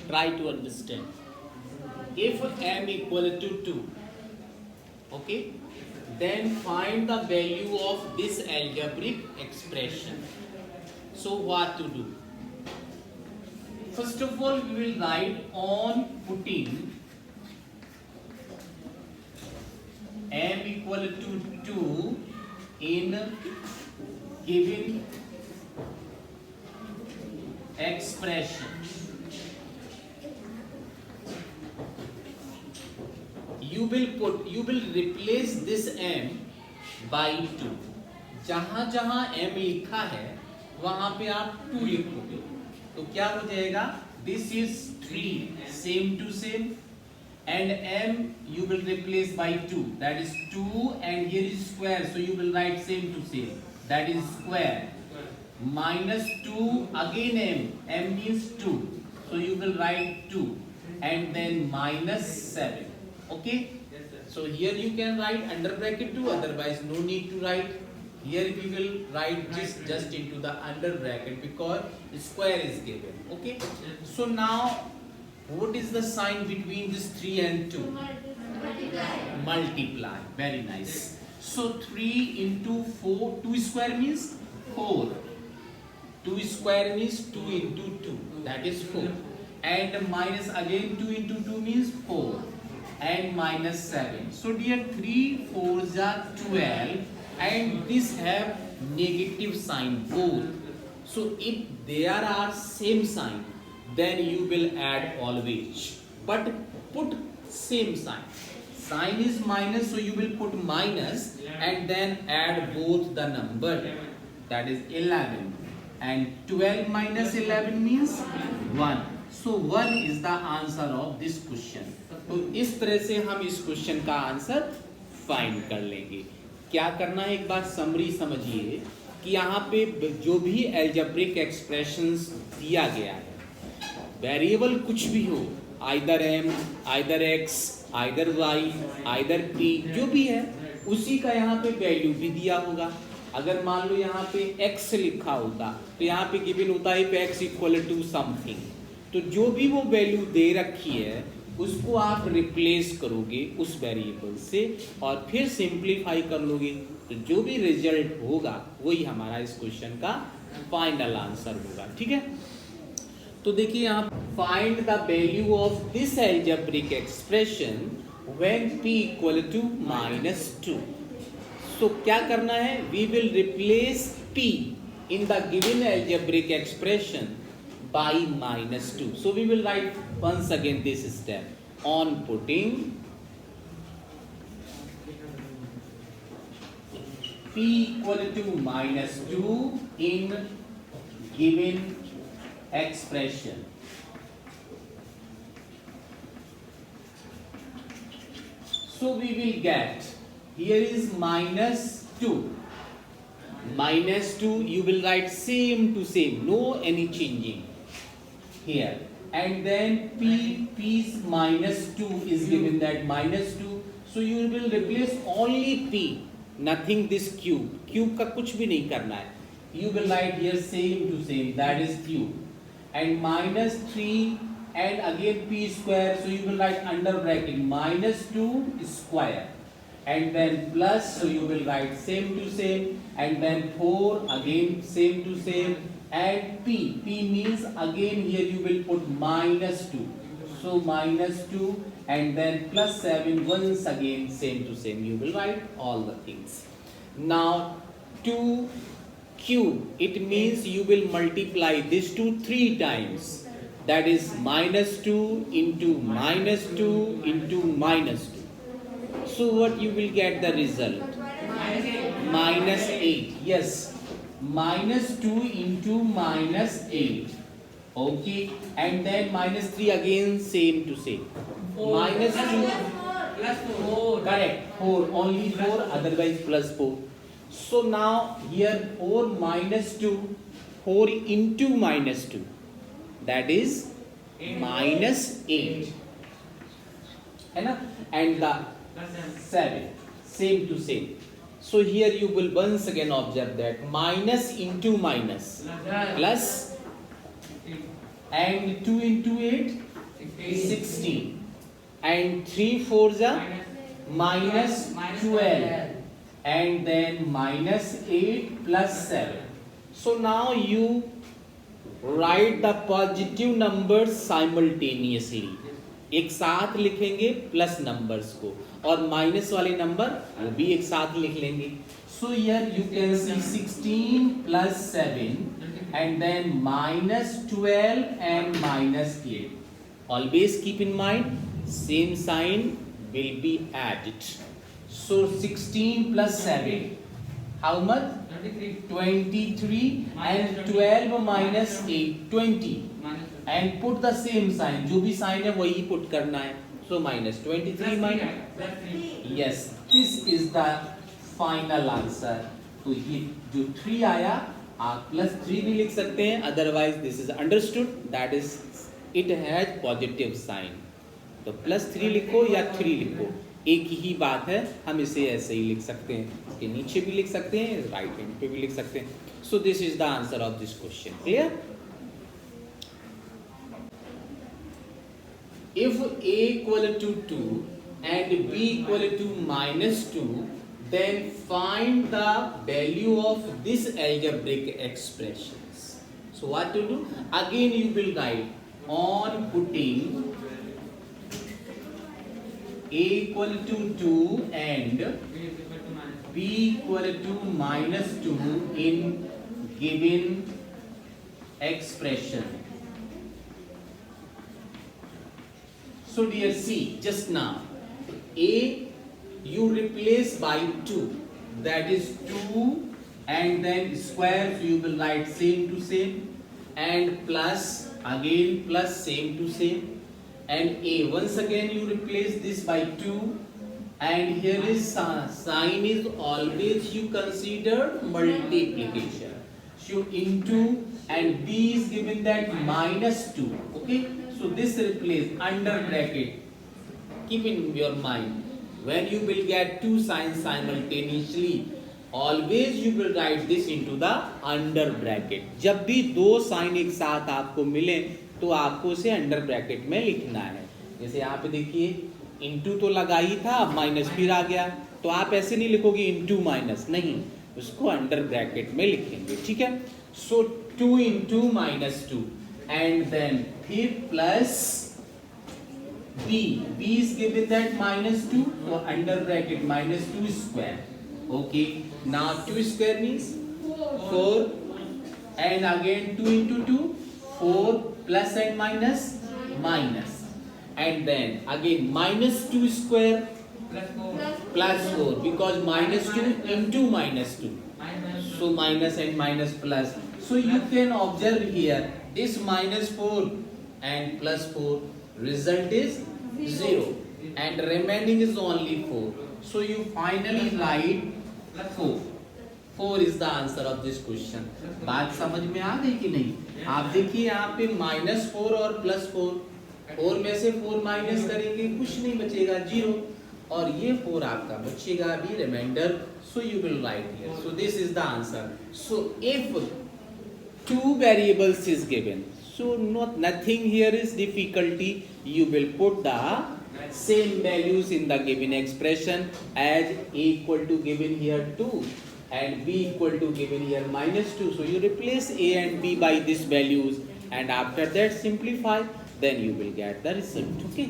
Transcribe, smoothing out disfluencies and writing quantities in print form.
Try to understand. If m equal to 2, okay, then find the value of this algebraic expression. So what to do? First of all, we will write on putting m equal to 2 in given expression. You will replace this m by 2. जहां जहां m लिखा है वहां पे आप 2 लिखोगे तो क्या हो जाएगा? This is 3 same to same and m you will replace by 2, that is 2, and here is square, so you will write same to same, that is square, minus 2 again m means 2, so you will write 2 and then minus 7. Okay, so here you can write under bracket 2, otherwise no need to write. Here we will write just into the under bracket because square is given. Okay, so now what is the sign between this 3 and 2? Multiply. Very nice. So 3 into 4, 2 square means 4. 2 square means 2 into 2, that is 4. And minus again 2 into 2 means 4. And minus 7. So dear, 3 4s are 12 and this have negative sign both. So if there are same sign, then you will add always. But put same sign. Sign is minus, so you will put minus and then add both the number. That is 11. And 12 minus 11 means 1. So 1 is the answer of this question. तो इस तरह से हम इस question का answer find कर लेंगे. क्या करना है, एक बार समरी समझिए कि यहाँ पे जो भी अलजेब्रिक एक्सप्रेशंस दिया गया है, वेरिएबल कुछ भी हो, either m, either x, either y, either p, जो भी है उसी का यहाँ पे वैल्यू भी दिया होगा. अगर मान लो यहाँ पे x लिखा होता तो यहाँ पे गिवन होता है पे x इक्वल टू समथिंग, तो जो भी वो वैल्यू दे रखी है उसको आप रिप्लेस करोगे उस वेरिएबल से और फिर सिंप्लीफाई कर लोगे, तो जो भी रिजल्ट होगा वही हमारा इस क्वेश्चन का फाइनल आंसर होगा. ठीक है, तो देखिए यहाँ find the value of this algebraic expression when p equal to -2. So क्या करना है, we will replace p in the given algebraic expression by -2. So we will write once again this step. On putting p equal to -2 in given expression, so we will get, here is -2. -2 you will write same to same, no any changing here, and then p's -2 is given, that -2, so you will replace only p, nothing this cube का कुछ भी नहीं करना है. You will write here same to same, that is cube, and -3 and again p square, so you will write under bracket -2 square and then plus, so you will write same to same, and then 4 again same to same, and p means again here you will put -2, so -2 and then plus 7 once again same to same, you will write all the things. Now 2 cube, it means you will multiply this to 3 times, that is -2 into -2 into -2. So what you will get the result? -8. Yes, -2 into -8. Okay, and then -3 again same to same. -2 plus 4. correct, 4, only 4, otherwise plus 4. So now here 4 -2, 4 into -2, that is -8, है ना, and the 7 same to same. So here you will once again observe that minus into minus plus, and 2 into 8 16 and 3 fours are minus 12 and then minus 8 plus 7. So now you write the positive numbers simultaneously. एक साथ लिखेंगे plus numbers को और minus वाले number वो भी एक साथ लिख लेंगे. So here you can see 16 plus 7 and then minus 12 and minus 8. Always keep in mind same sign will be added. So 16 plus 7 how much? 23 and 12 minus 8 20 and put the same sign. जो भी sign है वही put करना है. So minus 23 minus yes this is the final answer. तो ये जो 3 आया आप plus 3 भी लिख सकते हैं. Otherwise this is understood that is it has positive sign. तो plus 3 लिखो या 3 लिखो एक ही बात है. हम इसे ऐसे ही लिख सकते हैं. इसके नीचे भी लिख सकते हैं राइट हैंड पे भी लिख सकते हैं. So this is the answer of this question. Clear? If a equal to 2 and b equal to minus 2, then find the value of this algebraic expressions. So what to do? Again you will write on putting a equal to 2 and b equal to minus 2 in given expression. So dear see just now a you replace by 2 that is 2 and then square so you will write same to same and plus again plus same to same and a once again you replace this by 2 and here is sign is always you consider multiplication. So into and b is given that minus 2 okay. So this replace under bracket. Keep in your mind when you will get two signs simultaneously, always you will write this into the under bracket. जब भी दो sign एक साथ आपको मिले तो आपको उसे अंडर ब्रैकेट में लिखना है. जैसे यहाँ पे देखिए इंटू तो लगा ही था अब माइनस फिर आ गया तो आप ऐसे नहीं लिखोगे इंटू माइनस नहीं उसको अंडर ब्रैकेट में लिखेंगे. ठीक है. सो 2 इंटू माइनस 2 and then फिर plus b is given that minus 2 so under bracket minus 2 square okay. Now 2 square means 4 and again 2 into 2 4 plus and minus minus and then again minus 2 square plus 4 because minus 2 into minus 2 so minus and minus plus. So you can observe here this minus 4 and plus 4 result is 0 and remaining is only 4. So you finally write 4. 4 is the answer of this question. बात समझ में आ गई कि नहीं? आप देखिए यहाँ पे minus 4 और plus 4 4 में से 4 माइनस करेंगे कुछ नहीं बचेगा 0 और ये 4 आपका बचेगा अभी reminder. So you will write here. So this is the answer. So if two variables is given so nothing here is difficulty. You will put the same values in the given expression as a equal to given here 2 and b equal to given here minus 2. So you replace a and b by these values and after that simplify then you will get the result. Okay.